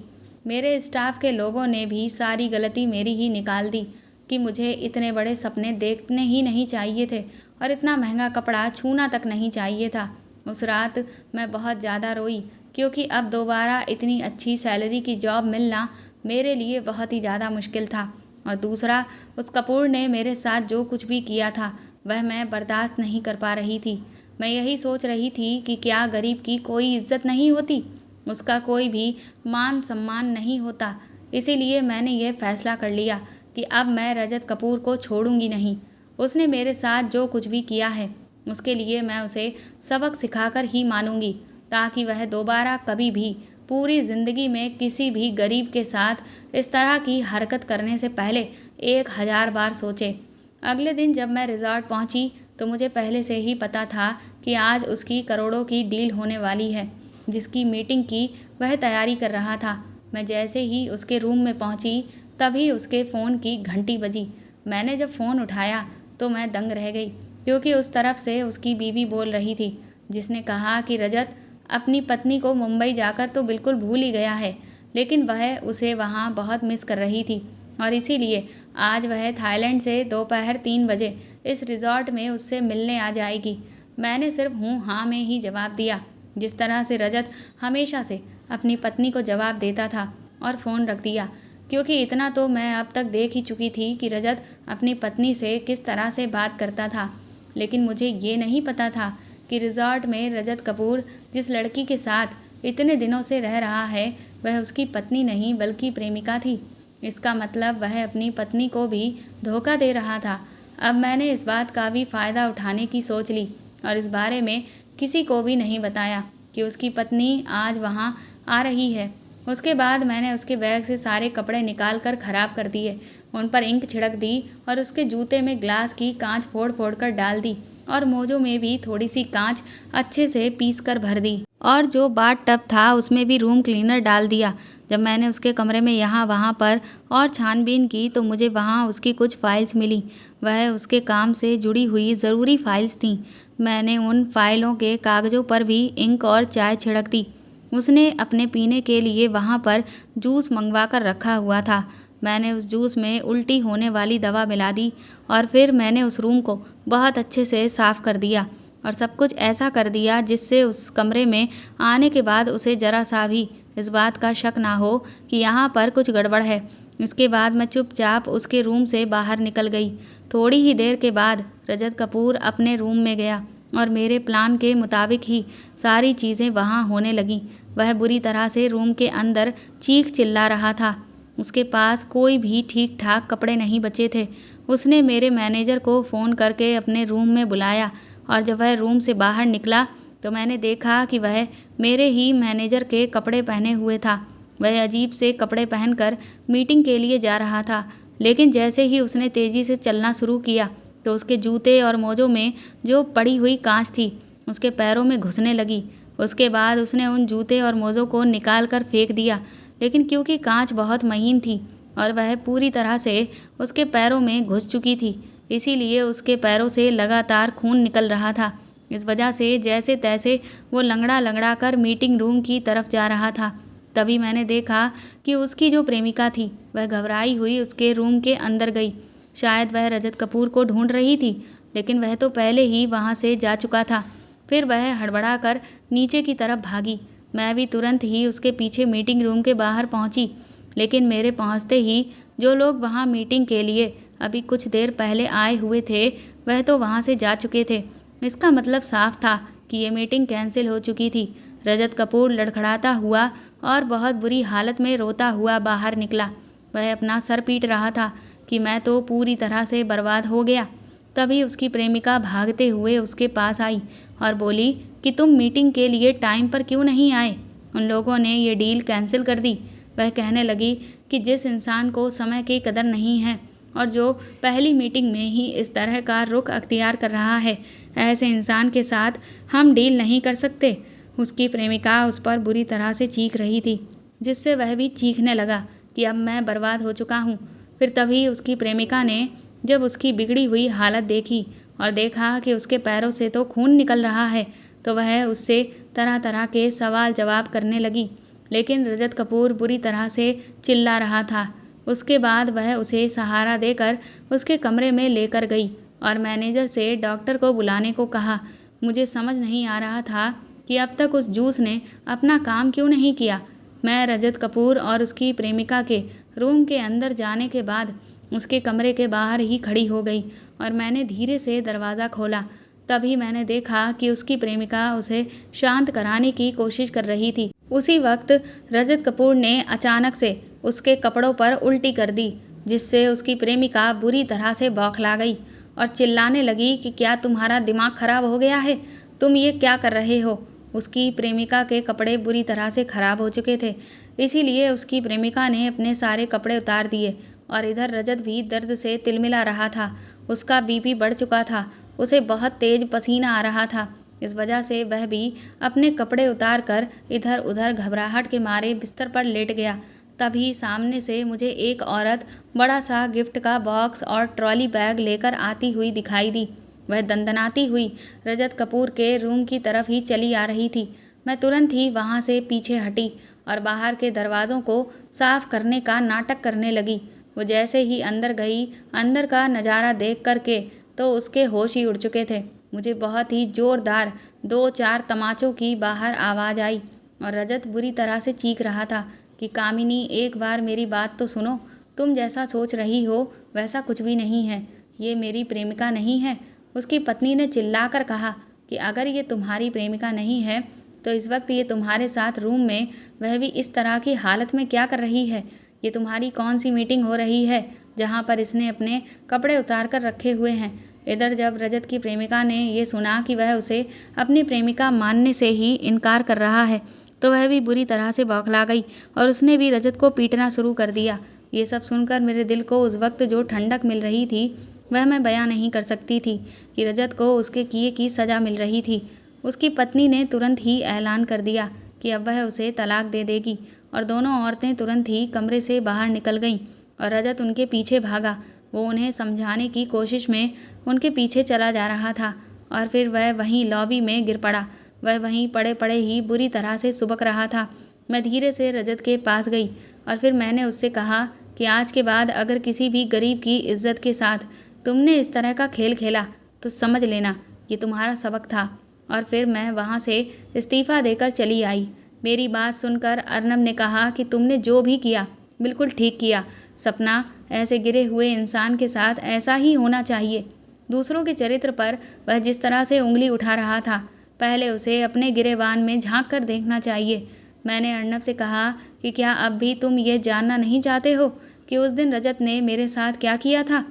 Speaker 1: मेरे स्टाफ के लोगों ने भी सारी गलती मेरी ही निकाल दी कि मुझे इतने बड़े सपने देखने ही नहीं चाहिए थे और इतना महंगा कपड़ा छूना तक नहीं चाहिए था। उस रात मैं बहुत ज़्यादा रोई, क्योंकि अब दोबारा इतनी अच्छी सैलरी की जॉब मिलना मेरे लिए बहुत ही ज़्यादा मुश्किल था। और दूसरा, उस कपूर ने मेरे साथ जो कुछ भी किया था वह मैं बर्दाश्त नहीं कर पा रही थी। मैं यही सोच रही थी कि क्या गरीब की कोई इज्जत नहीं होती, उसका कोई भी मान सम्मान नहीं होता। इसीलिए मैंने यह फैसला कर लिया कि अब मैं रजत कपूर को छोड़ूंगी नहीं। उसने मेरे साथ जो कुछ भी किया है उसके लिए मैं उसे सबक सिखाकर ही मानूंगी, ताकि वह दोबारा कभी भी पूरी ज़िंदगी में किसी भी गरीब के साथ इस तरह की हरकत करने से पहले 1000 बार सोचे। अगले दिन जब मैं रिज़ॉर्ट पहुंची तो मुझे पहले से ही पता था कि आज उसकी करोड़ों की डील होने वाली है, जिसकी मीटिंग की वह तैयारी कर रहा था। मैं जैसे ही उसके रूम में पहुंची तभी उसके फ़ोन की घंटी बजी। मैंने जब फ़ोन उठाया तो मैं दंग रह गई, क्योंकि उस तरफ से उसकी बीवी बोल रही थी, जिसने कहा कि रजत अपनी पत्नी को मुंबई जाकर तो बिल्कुल भूल ही गया है, लेकिन वह उसे वहाँ बहुत मिस कर रही थी और इसीलिए आज वह थाईलैंड से दोपहर 3 बजे इस रिज़ॉर्ट में उससे मिलने आ जाएगी। मैंने सिर्फ हूँ हाँ में ही जवाब दिया, जिस तरह से रजत हमेशा से अपनी पत्नी को जवाब देता था, और फ़ोन रख दिया, क्योंकि इतना तो मैं अब तक देख ही चुकी थी कि रजत अपनी पत्नी से किस तरह से बात करता था। लेकिन मुझे ये नहीं पता था कि रिज़ॉर्ट में रजत कपूर जिस लड़की के साथ इतने दिनों से रह रहा है वह उसकी पत्नी नहीं बल्कि प्रेमिका थी। इसका मतलब वह अपनी पत्नी को भी धोखा दे रहा था। अब मैंने इस बात का भी फ़ायदा उठाने की सोच ली और इस बारे में किसी को भी नहीं बताया कि उसकी पत्नी आज वहाँ आ रही है। उसके बाद मैंने उसके बैग से सारे कपड़े निकाल कर ख़राब कर दिए, उन पर इंक छिड़क दी और उसके जूते में ग्लास की कांच फोड़ फोड़ कर डाल दी और मोजों में भी थोड़ी सी कांच अच्छे से पीस कर भर दी, और जो बाथ टब था उसमें भी रूम क्लीनर डाल दिया। जब मैंने उसके कमरे में यहाँ वहाँ पर और छानबीन की तो मुझे वहाँ उसकी कुछ फ़ाइल्स मिली। वह उसके काम से जुड़ी हुई ज़रूरी फ़ाइल्स थीं। मैंने उन फ़ाइलों के कागज़ों पर भी इंक और चाय छिड़क दी। उसने अपने पीने के लिए वहाँ पर जूस मंगवा कर रखा हुआ था। मैंने उस जूस में उल्टी होने वाली दवा मिला दी और फिर मैंने उस रूम को बहुत अच्छे से साफ़ कर दिया और सब कुछ ऐसा कर दिया जिससे उस कमरे में आने के बाद उसे ज़रा सा भी इस बात का शक ना हो कि यहाँ पर कुछ गड़बड़ है। इसके बाद मैं चुपचाप उसके रूम से बाहर निकल गई। थोड़ी ही देर के बाद रजत कपूर अपने रूम में गया और मेरे प्लान के मुताबिक ही सारी चीज़ें वहाँ होने लगीं। वह बुरी तरह से रूम के अंदर चीख चिल्ला रहा था। उसके पास कोई भी ठीक ठाक कपड़े नहीं बचे थे। उसने मेरे मैनेजर को फ़ोन करके अपने रूम में बुलाया और जब वह रूम से बाहर निकला तो मैंने देखा कि वह मेरे ही मैनेजर के कपड़े पहने हुए था। वह अजीब से कपड़े पहनकर मीटिंग के लिए जा रहा था, लेकिन जैसे ही उसने तेज़ी से चलना शुरू किया तो उसके जूते और मोजों में जो पड़ी हुई कांच थी उसके पैरों में घुसने लगी। उसके बाद उसने उन जूते और मोज़ों को निकाल कर फेंक दिया, लेकिन क्योंकि कांच बहुत महीन थी और वह पूरी तरह से उसके पैरों में घुस चुकी थी, इसीलिए उसके पैरों से लगातार खून निकल रहा था। इस वजह से जैसे तैसे वो लंगड़ा लंगड़ा कर मीटिंग रूम की तरफ जा रहा था। तभी मैंने देखा कि उसकी जो प्रेमिका थी वह घबराई हुई उसके रूम के अंदर गई। शायद वह रजत कपूर को ढूंढ रही थी, लेकिन वह तो पहले ही वहाँ से जा चुका था। फिर वह हड़बड़ा कर नीचे की तरफ भागी। मैं भी तुरंत ही उसके पीछे मीटिंग रूम के बाहर पहुँची, लेकिन मेरे पहुँचते ही जो लोग वहाँ मीटिंग के लिए अभी कुछ देर पहले आए हुए थे वह तो वहाँ से जा चुके थे। इसका मतलब साफ था कि ये मीटिंग कैंसिल हो चुकी थी। रजत कपूर लड़खड़ाता हुआ और बहुत बुरी हालत में रोता हुआ बाहर निकला। वह अपना सर पीट रहा था कि मैं तो पूरी तरह से बर्बाद हो गया। तभी उसकी प्रेमिका भागते हुए उसके पास आई और बोली कि तुम मीटिंग के लिए टाइम पर क्यों नहीं आए? उन लोगों ने ये डील कैंसिल कर दी। वह कहने लगी कि जिस इंसान को समय की कदर नहीं है और जो पहली मीटिंग में ही इस तरह का रुख अख्तियार कर रहा है, ऐसे इंसान के साथ हम डील नहीं कर सकते। उसकी प्रेमिका उस पर बुरी तरह से चीख रही थी, जिससे वह भी चीखने लगा कि अब मैं बर्बाद हो चुका हूँ। फिर तभी उसकी प्रेमिका ने जब उसकी बिगड़ी हुई हालत देखी और देखा कि उसके पैरों से तो खून निकल रहा है, तो वह उससे तरह तरह के सवाल जवाब करने लगी। लेकिन रजत कपूर बुरी तरह से चिल्ला रहा था। उसके बाद वह उसे सहारा देकर उसके कमरे में लेकर गई और मैनेजर से डॉक्टर को बुलाने को कहा। मुझे समझ नहीं आ रहा था कि अब तक उस जूस ने अपना काम क्यों नहीं किया। मैं रजत कपूर और उसकी प्रेमिका के रूम के अंदर जाने के बाद उसके कमरे के बाहर ही खड़ी हो गई और मैंने धीरे से दरवाज़ा खोला। तभी मैंने देखा कि उसकी प्रेमिका उसे शांत कराने की कोशिश कर रही थी। उसी वक्त रजत कपूर ने अचानक से उसके कपड़ों पर उल्टी कर दी, जिससे उसकी प्रेमिका बुरी तरह से बौखला गई और चिल्लाने लगी कि क्या तुम्हारा दिमाग खराब हो गया है, तुम ये क्या कर रहे हो। उसकी प्रेमिका के कपड़े बुरी तरह से खराब हो चुके थे, इसीलिए उसकी प्रेमिका ने अपने सारे कपड़े उतार दिए और इधर रजत भी दर्द से तिलमिला रहा था। उसका बीपी बढ़ चुका था, उसे बहुत तेज पसीना आ रहा था। इस वजह से वह भी अपने कपड़े उतार कर इधर उधर घबराहट के मारे बिस्तर पर लेट गया। तभी सामने से मुझे एक औरत बड़ा सा गिफ्ट का बॉक्स और ट्रॉली बैग लेकर आती हुई दिखाई दी। वह दंदनाती हुई रजत कपूर के रूम की तरफ ही चली आ रही थी। मैं तुरंत ही वहाँ से पीछे हटी और बाहर के दरवाज़ों को साफ करने का नाटक करने लगी। वो जैसे ही अंदर गई, अंदर का नज़ारा देख करके तो उसके होश ही उड़ चुके थे। मुझे बहुत ही ज़ोरदार 2-4 तमाचों की बाहर आवाज़ आई और रजत बुरी तरह से चीख रहा था कि कामिनी, एक बार मेरी बात तो सुनो। तुम जैसा सोच रही हो वैसा कुछ भी नहीं है। ये मेरी प्रेमिका नहीं है। उसकी पत्नी ने चिल्लाकर कहा कि अगर ये तुम्हारी प्रेमिका नहीं है तो इस वक्त ये तुम्हारे साथ रूम में, वह भी इस तरह की हालत में क्या कर रही है। ये तुम्हारी कौन सी मीटिंग हो रही है जहाँ पर इसने अपने कपड़े उतार कर रखे हुए हैं। इधर जब रजत की प्रेमिका ने ये सुना कि वह उसे अपनी प्रेमिका मानने से ही इनकार कर रहा है, तो वह भी बुरी तरह से बौखला गई और उसने भी रजत को पीटना शुरू कर दिया। ये सब सुनकर मेरे दिल को उस वक्त जो ठंडक मिल रही थी वह मैं बयां नहीं कर सकती थी कि रजत को उसके किए की सज़ा मिल रही थी। उसकी पत्नी ने तुरंत ही ऐलान कर दिया कि अब वह उसे तलाक दे देगी और दोनों औरतें तुरंत ही कमरे से बाहर निकल गईं और रजत उनके पीछे भागा। वो उन्हें समझाने की कोशिश में उनके पीछे चला जा रहा था और फिर वह वहीं लॉबी में गिर पड़ा। वह वहीं पड़े पड़े ही बुरी तरह से सुबक रहा था। मैं धीरे से रजत के पास गई और फिर मैंने उससे कहा कि आज के बाद अगर किसी भी गरीब की इज्जत के साथ तुमने इस तरह का खेल खेला तो समझ लेना ये तुम्हारा सबक था। और फिर मैं वहाँ से इस्तीफ़ा देकर चली आई। मेरी बात सुनकर अर्नब ने कहा कि तुमने जो भी किया बिल्कुल ठीक किया सपना, ऐसे गिरे हुए इंसान के साथ ऐसा ही होना चाहिए। दूसरों के चरित्र पर वह जिस तरह से उंगली उठा रहा था, पहले उसे अपने गिरेबान में झांक कर देखना चाहिए। मैंने अर्नब से कहा कि क्या अब भी तुम ये जानना नहीं चाहते हो कि उस दिन रजत ने मेरे साथ क्या किया था।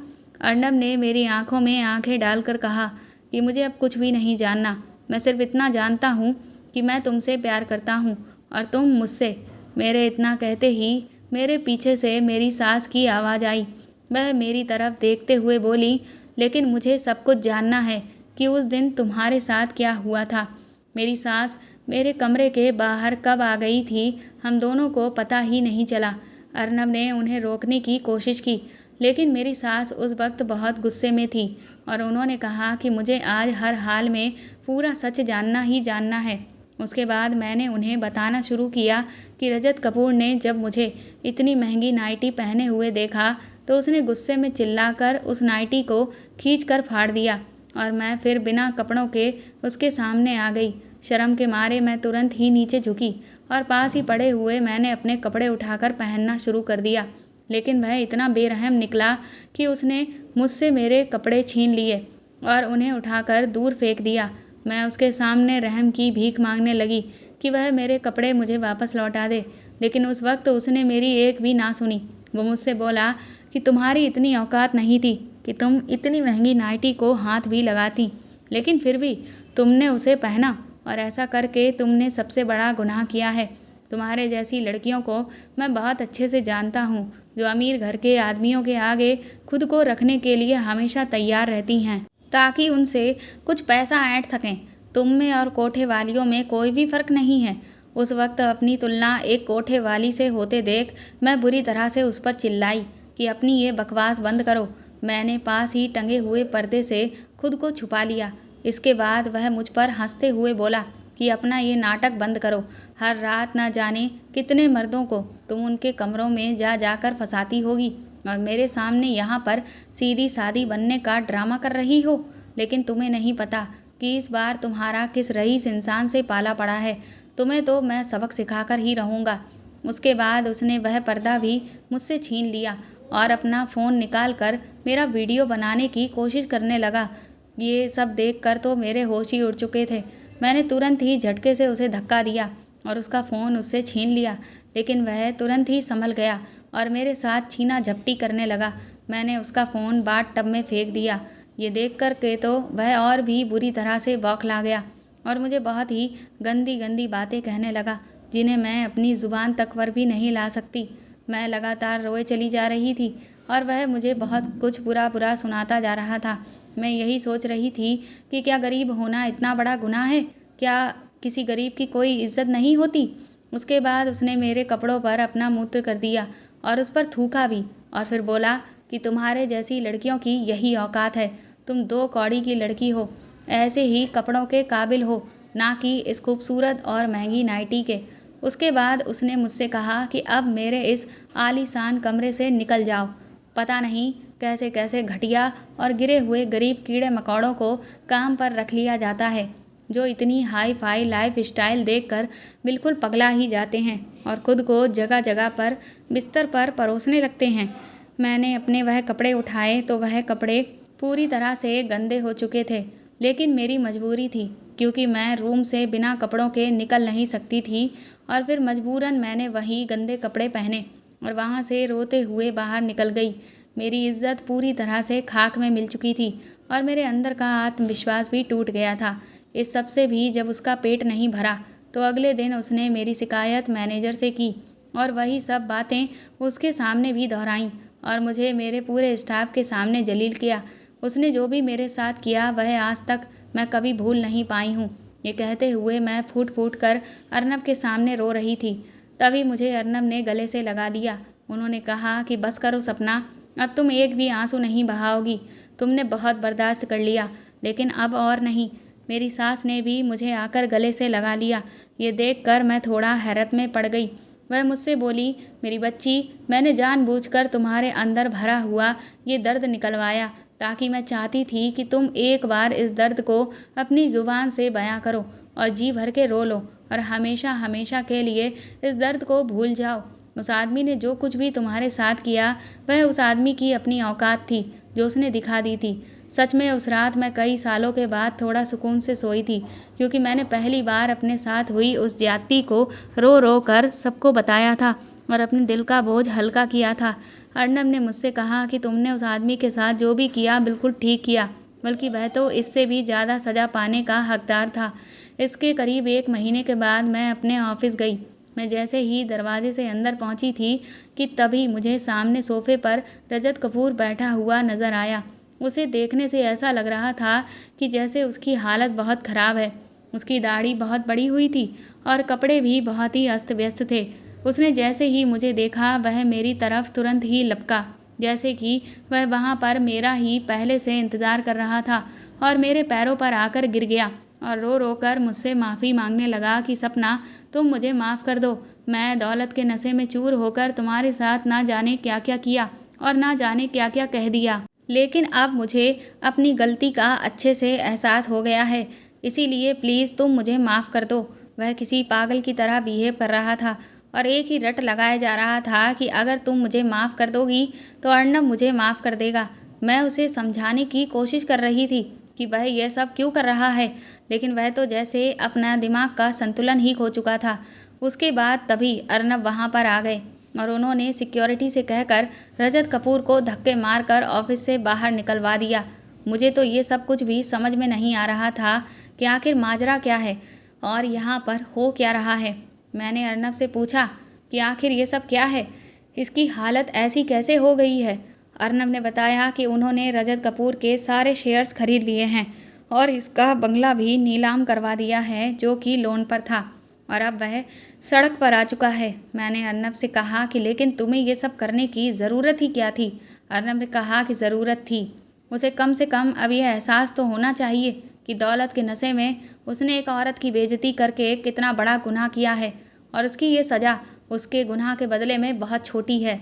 Speaker 1: अर्नब ने मेरी आंखों में आंखें डालकर कहा कि मुझे अब कुछ भी नहीं जानना। मैं सिर्फ इतना जानता हूँ कि मैं तुमसे प्यार करता हूँ और तुम मुझसे। मेरे इतना कहते ही मेरे पीछे से मेरी सास की आवाज़ आई। वह मेरी तरफ देखते हुए बोली, लेकिन मुझे सब कुछ जानना है कि उस दिन तुम्हारे साथ क्या हुआ था। मेरी सास मेरे कमरे के बाहर कब आ गई थी, हम दोनों को पता ही नहीं चला। अर्नब ने उन्हें रोकने की कोशिश की, लेकिन मेरी सास उस वक्त बहुत गुस्से में थी और उन्होंने कहा कि मुझे आज हर हाल में पूरा सच जानना ही जानना है। उसके बाद मैंने उन्हें बताना शुरू किया कि रजत कपूर ने जब मुझे इतनी महंगी नाइटी पहने हुए देखा तो उसने गुस्से में चिल्लाकर उस नाइटी को खींचकर फाड़ दिया और मैं फिर बिना कपड़ों के उसके सामने आ गई। शर्म के मारे मैं तुरंत ही नीचे झुकी और पास ही पड़े हुए मैंने अपने कपड़े उठाकर पहनना शुरू कर दिया। लेकिन वह इतना बेरहम निकला कि उसने मुझसे मेरे कपड़े छीन लिए और उन्हें उठाकर दूर फेंक दिया। मैं उसके सामने रहम की भीख मांगने लगी कि वह मेरे कपड़े मुझे वापस लौटा दे, लेकिन उस वक्त उसने मेरी एक भी ना सुनी। वो मुझसे बोला कि तुम्हारी इतनी औकात नहीं थी कि तुम इतनी महंगी नाइटी को हाथ भी लगाती, लेकिन फिर भी तुमने उसे पहना और ऐसा करके तुमने सबसे बड़ा गुनाह किया है। तुम्हारे जैसी लड़कियों को मैं बहुत अच्छे से जानता हूँ। जो अमीर घर के आदमियों के आगे खुद को रखने के लिए हमेशा तैयार रहती हैं ताकि उनसे कुछ पैसा ऐंठ सकें। तुम में और कोठे वालियों में कोई भी फ़र्क नहीं है। उस वक्त अपनी तुलना एक कोठे वाली से होते देख मैं बुरी तरह से उस पर चिल्लाई कि अपनी ये बकवास बंद करो। मैंने पास ही टंगे हुए पर्दे से खुद को छुपा लिया। इसके बाद वह मुझ पर हंसते हुए बोला कि अपना ये नाटक बंद करो। हर रात ना जाने कितने मर्दों को तुम उनके कमरों में जा जाकर फंसाती होगी और मेरे सामने यहाँ पर सीधी सादी बनने का ड्रामा कर रही हो। लेकिन तुम्हें नहीं पता कि इस बार तुम्हारा किस रईस इंसान से पाला पड़ा है। तुम्हें तो मैं सबक सिखाकर ही रहूँगा। उसके बाद उसने वह पर्दा भी मुझसे छीन लिया और अपना फ़ोन निकाल कर मेरा वीडियो बनाने की कोशिश करने लगा। ये सब देखकर तो मेरे होश ही उड़ चुके थे। मैंने तुरंत ही झटके से उसे धक्का दिया और उसका फ़ोन उससे छीन लिया, लेकिन वह तुरंत ही संभल गया और मेरे साथ छीना झपटी करने लगा। मैंने उसका फ़ोन बाथ टब में फेंक दिया। ये देख कर के तो वह और भी बुरी तरह से बौखला गया और मुझे बहुत ही गंदी गंदी बातें कहने लगा जिन्हें मैं अपनी ज़ुबान तक पर भी नहीं ला सकती। मैं लगातार रोए चली जा रही थी और वह मुझे बहुत कुछ बुरा बुरा सुनाता जा रहा था। मैं यही सोच रही थी कि क्या गरीब होना इतना बड़ा गुनाह है? क्या किसी गरीब की कोई इज्जत नहीं होती? उसके बाद उसने मेरे कपड़ों पर अपना मूत्र कर दिया और उस पर थूका भी और फिर बोला कि तुम्हारे जैसी लड़कियों की यही औकात है। तुम 2 कौड़ी की लड़की हो, ऐसे ही कपड़ों के काबिल हो, ना कि इस खूबसूरत और महंगी नाइटी के। उसके बाद उसने मुझसे कहा कि अब मेरे इस आलीशान कमरे से निकल जाओ। पता नहीं कैसे कैसे घटिया और गिरे हुए गरीब कीड़े मकोड़ों को काम पर रख लिया जाता है, जो इतनी हाई फाई लाइफ स्टाइल देखकर बिल्कुल पगला ही जाते हैं और खुद को जगह जगह पर बिस्तर पर परोसने लगते हैं। मैंने अपने वह कपड़े उठाए तो वह कपड़े पूरी तरह से गंदे हो चुके थे, लेकिन मेरी मजबूरी थी क्योंकि मैं रूम से बिना कपड़ों के निकल नहीं सकती थी। और फिर मजबूरन मैंने वही गंदे कपड़े पहने और वहाँ से रोते हुए बाहर निकल गई। मेरी इज्जत पूरी तरह से खाक में मिल चुकी थी और मेरे अंदर का आत्मविश्वास भी टूट गया था। इस सब से भी जब उसका पेट नहीं भरा तो अगले दिन उसने मेरी शिकायत मैनेजर से की और वही सब बातें उसके सामने भी दोहराईं और मुझे मेरे पूरे स्टाफ के सामने जलील किया। उसने जो भी मेरे साथ किया वह आज तक मैं कभी भूल नहीं पाई हूँ। ये कहते हुए मैं फूट फूट कर अर्नब के सामने रो रही थी। तभी मुझे अर्नब ने गले से लगा दिया। उन्होंने कहा कि बस करो सपना, अब तुम एक भी आंसू नहीं बहाओगी। तुमने बहुत बर्दाश्त कर लिया, लेकिन अब और नहीं। मेरी सास ने भी मुझे आकर गले से लगा लिया। ये देखकर मैं थोड़ा हैरत में पड़ गई। वह मुझसे बोली, मेरी बच्ची, मैंने जानबूझकर तुम्हारे अंदर भरा हुआ ये दर्द निकलवाया ताकि मैं चाहती थी कि तुम एक बार इस दर्द को अपनी ज़ुबान से बयां करो और जी भर के रो लो और हमेशा हमेशा के लिए इस दर्द को भूल जाओ। उस आदमी ने जो कुछ भी तुम्हारे साथ किया वह उस आदमी की अपनी औकात थी जो उसने दिखा दी थी। सच में उस रात मैं कई सालों के बाद थोड़ा सुकून से सोई थी क्योंकि मैंने पहली बार अपने साथ हुई उस ज्यादती को रो रो कर सबको बताया था और अपने दिल का बोझ हल्का किया था। अर्नब ने मुझसे कहा कि तुमने उस आदमी के साथ जो भी किया बिल्कुल ठीक किया, बल्कि वह तो इससे भी ज़्यादा सज़ा पाने का हकदार था। इसके करीब 1 महीने के बाद मैं अपने ऑफिस गई। मैं जैसे ही दरवाजे से अंदर पहुंची थी कि तभी मुझे सामने सोफे पर रजत कपूर बैठा हुआ नज़र आया। उसे देखने से ऐसा लग रहा था कि जैसे उसकी हालत बहुत ख़राब है। उसकी दाढ़ी बहुत बड़ी हुई थी और कपड़े भी बहुत ही अस्त व्यस्त थे। उसने जैसे ही मुझे देखा वह मेरी तरफ तुरंत ही लपका, जैसे कि वह वहाँ पर मेरा ही पहले से इंतज़ार कर रहा था और मेरे पैरों पर आकर गिर गया और रो रो कर मुझसे माफ़ी मांगने लगा कि सपना, तुम मुझे माफ़ कर दो। मैं दौलत के नशे में चूर होकर तुम्हारे साथ ना जाने क्या क्या किया और ना जाने क्या क्या कह दिया, लेकिन अब मुझे अपनी गलती का अच्छे से एहसास हो गया है। इसीलिए प्लीज़ तुम मुझे माफ़ कर दो। वह किसी पागल की तरह बिहेव कर रहा था और एक ही रट लगाया जा रहा था कि अगर तुम मुझे माफ़ कर दोगी तो अर्नब मुझे माफ़ कर देगा। मैं उसे समझाने की कोशिश कर रही थी कि वह यह सब क्यों कर रहा है, लेकिन वह तो जैसे अपना दिमाग का संतुलन ही खो चुका था। उसके बाद तभी अर्नब वहाँ पर आ गए और उन्होंने सिक्योरिटी से कहकर रजत कपूर को धक्के मारकर ऑफिस से बाहर निकलवा दिया। मुझे तो ये सब कुछ भी समझ में नहीं आ रहा था कि आखिर माजरा क्या है और यहाँ पर हो क्या रहा है। मैंने अर्नब से पूछा कि आखिर ये सब क्या है। इसकी हालत ऐसी कैसे हो गई है। अर्नब ने बताया कि उन्होंने रजत कपूर के सारे शेयर्स खरीद लिए हैं और इसका बंगला भी नीलाम करवा दिया है जो कि लोन पर था और अब वह सड़क पर आ चुका है। मैंने अर्नब से कहा कि लेकिन तुम्हें ये सब करने की ज़रूरत ही क्या थी। अर्नब ने कहा कि ज़रूरत थी, उसे कम से कम अब यह एहसास तो होना चाहिए कि दौलत के नशे में उसने एक औरत की बेइज्जती करके कितना बड़ा गुनाह किया है और उसकी ये सज़ा उसके गुनाह के बदले में बहुत छोटी है।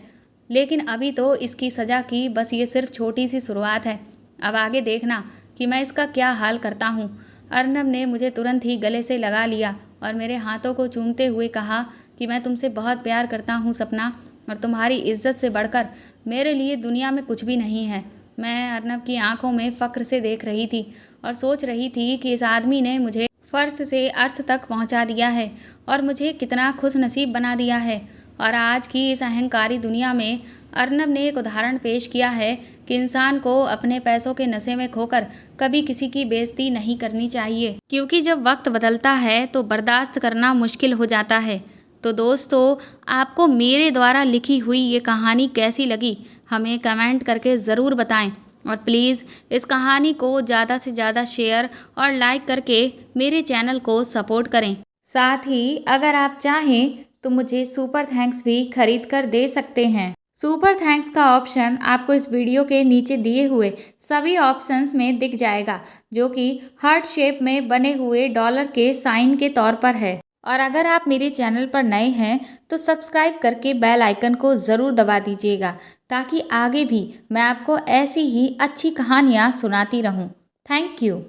Speaker 1: लेकिन अभी तो इसकी सज़ा की बस ये सिर्फ छोटी सी शुरुआत है, अब आगे देखना कि मैं इसका क्या हाल करता हूँ। अर्नब ने मुझे तुरंत ही गले से लगा लिया और मेरे हाथों को चूमते हुए कहा कि मैं तुमसे बहुत प्यार करता हूँ सपना, और तुम्हारी इज्जत से बढ़कर मेरे लिए दुनिया में कुछ भी नहीं है। मैं अर्नब की आंखों में फ़ख्र से देख रही थी और सोच रही थी कि इस आदमी ने मुझे फर्श से अर्श तक पहुंचा दिया है और मुझे कितना खुश नसीब बना दिया है। और आज की इस अहंकारी दुनिया में अर्नब ने एक उदाहरण पेश किया है कि इंसान को अपने पैसों के नशे में खोकर कभी किसी की बेइज्जती नहीं करनी चाहिए, क्योंकि जब वक्त बदलता है तो बर्दाश्त करना मुश्किल हो जाता है। तो दोस्तों, आपको मेरे द्वारा लिखी हुई ये कहानी कैसी लगी हमें कमेंट करके ज़रूर बताएं और प्लीज़ इस कहानी को ज़्यादा से ज़्यादा शेयर और लाइक करके मेरे चैनल को सपोर्ट करें। साथ ही अगर आप चाहें तो मुझे सुपर थैंक्स भी खरीद कर दे सकते हैं। सुपर थैंक्स का ऑप्शन आपको इस वीडियो के नीचे दिए हुए सभी ऑप्शंस में दिख जाएगा, जो कि हार्ट शेप में बने हुए डॉलर के साइन के तौर पर है। और अगर आप मेरे चैनल पर नए हैं तो सब्सक्राइब करके बेल आइकन को ज़रूर दबा दीजिएगा, ताकि आगे भी मैं आपको ऐसी ही अच्छी कहानियाँ सुनाती रहूँ। Thank you.